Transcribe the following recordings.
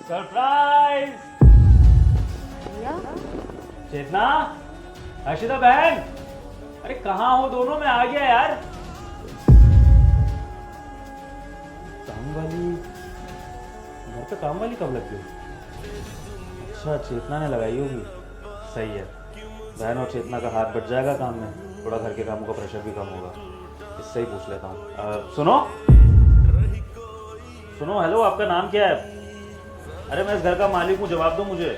Surprise. चेतना, हर्षिता बहन, अरे कहाँ हो दोनों? मैं आ गया यार। काम वाली, घर पे काम वाली कब लग गई? अच्छा, चेतना ने लगाई होगी। सही है, बहन और चेतना का हाथ बट जाएगा काम में, थोड़ा घर के कामों का प्रेशर भी कम होगा। इससे ही पूछ लेता हूँ। सुनो सुनो, हेलो, आपका नाम क्या है? अरे मैं इस घर का मालिक हूँ, जवाब दो मुझे।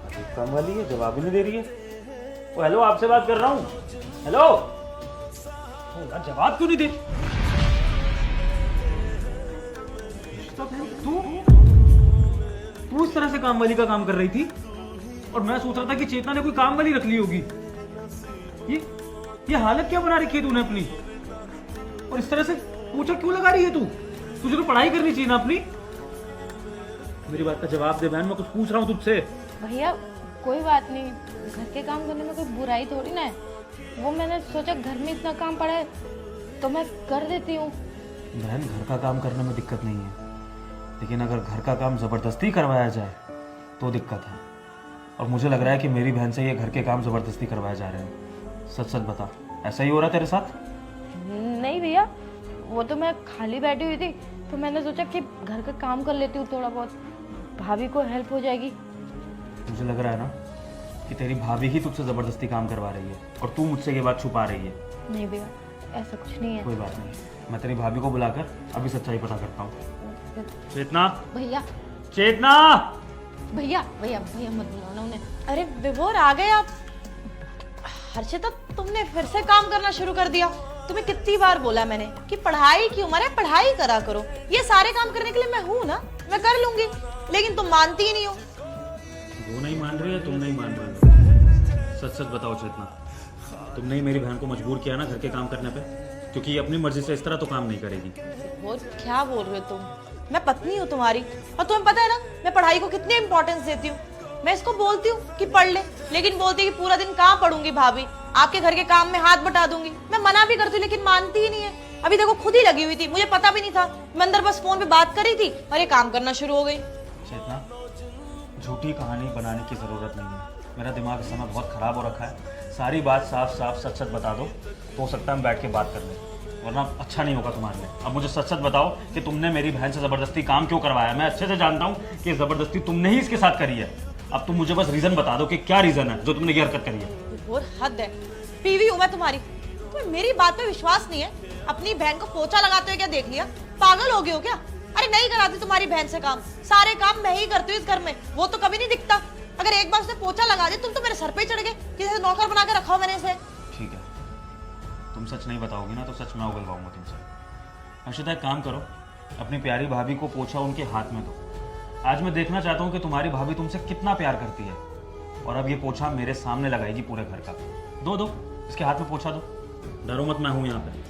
अरे काम वाली है, जवाब ही नहीं दे रही है। ओ हेलो, आपसे बात कर रहा हूँ। हेलो, ओ यार जवाब क्यों नहीं दे? तू इस तरह से काम वाली का काम कर रही थी और मैं सोच रहा था कि चेतना ने कोई काम वाली रख ली होगी। ये हालत क्या बना रखी है तूने अपनी? और इस तरह से पूछा क्यों लगा रही है तू? तुझे तो पढ़ाई करनी चाहिए ना अपनी। मेरी बात का जवाब दे बहन, मैं कुछ पूछ रहा हूँ तुझसे। भैया कोई बात नहीं, घर के काम करने में कोई बुराई थोड़ी ना है। वो मैंने सोचा घर में इतना काम पड़ा है तो मैं कर देती हूँ। बहन, घर का काम करने में दिक्कत नहीं है, लेकिन अगर घर का काम जबरदस्ती करवाया जाए तो दिक्कत है। और मुझे लग रहा है कि मेरी बहन से ये घर के काम जबरदस्ती करवाए जा रहे हैं। सच सच बता, ऐसा ही हो रहा है तेरे साथ? नहीं भैया, वो तो मैं खाली बैठी हुई थी तो मैंने सोचा कि घर का काम कर लेती हूँ थोड़ा बहुत, भाभी को हेल्प हो जाएगी। मुझे लग रहा है ना कि तेरी भाभी ही तुझसे जबरदस्ती काम करवा रही है और तू मुझसे ये बात छुपा रही है। नहीं भैया, ऐसा कुछ नहीं है। कोई बात नहीं, मैं तेरी भाभी को बुलाकर अभी सच्चाई पता करता हूँ। चेतना, भैया चेतना, भैया भैया भैया मत बुलाना उन्हें। अरे विभोर, आ गए आप? हर्षिता, तुमने फिर से काम करना शुरू कर दिया। तुम्हें कितनी बार बोला मैंने कि पढ़ाई की उम्र है, पढ़ाई करा करो। ये सारे काम करने के लिए मैं हूं ना, मैं कर लूंगी, लेकिन तुम मानती ही नहीं हो। वो नहीं मान रही है, तुम नहीं मान रही हो। सच सच बताओ चेतना, तुमने ही मेरी बहन को मजबूर किया ना घर के काम करने पे? क्योंकि ये अपनी मर्जी से इस तरह तो काम नहीं करेगी। विभोर, क्या बोल रहे हो तुम? मैं पत्नी हूँ तुम्हारी, और तुम्हें पता है ना मैं पढ़ाई को कितनी इंपॉर्टेंस देती हूँ। मैं इसको बोलती हूँ कि पढ़ ले, लेकिन बोलती है कि पूरा दिन कहाँ पढ़ूंगी भाभी, आपके घर के काम में हाथ बटा दूंगी। मैं मना भी करती हूँ लेकिन मानती ही नहीं है। अभी देखो खुद ही लगी हुई थी, मुझे पता भी नहीं था। मैं अंदर बस फोन पे बात कर रही थी और ये काम करना शुरू हो गई। चेतना, झूठी कहानी बनाने की जरूरत नहीं है। मेरा दिमाग इस समय बहुत खराब हो रखा है। सारी बात साफ साफ सच सच बता दो तो हो सकता है हम बैठ के बात कर लें, वरना अच्छा नहीं होगा तुम्हारे लिए। अब मुझे सच सच बताओ कि तुमने मेरी बहन से जबरदस्ती काम क्यों करवाया? मैं अच्छे से जानता हूँ कि जबरदस्ती तुमने ही इसके साथ करी है। अब तुम मुझे बस रीजन बता दो कि क्या रीजन है जो तुमने ये हरकत करी है। और हद है, पीवी हूं मैं तुम्हारी, तुम्हें मेरी बात पे विश्वास नहीं है? अपनी बहन को पोछा लगाते हुए क्या देख लिया? पागल हो गए हो क्या? अरे नहीं कराती तुम्हारी बहन से काम, सारे काम मैं ही करती हूँ इस घर में, वो तो कभी नहीं दिखता। अगर एक बार उसने पोछा लगा दिया तुम तो मेरे सर पे चढ़ गए, किसी से नौकर बना के रखा हो मैंने इसे। ठीक है, तुम सच नहीं बताओगी ना तो सच मैं उगलवाऊंगा तुमसे। हर्षिता, एक काम करो, अपनी प्यारी भाभी को पोछा उनके हाथ में दो। आज मैं देखना चाहता हूँ कि तुम्हारी भाभी तुमसे कितना प्यार करती है। और अब ये पोछा मेरे सामने लगाएगी पूरे घर का। दो इसके हाथ में पोछा दो। डरो मत, मैं हूँ यहाँ पे।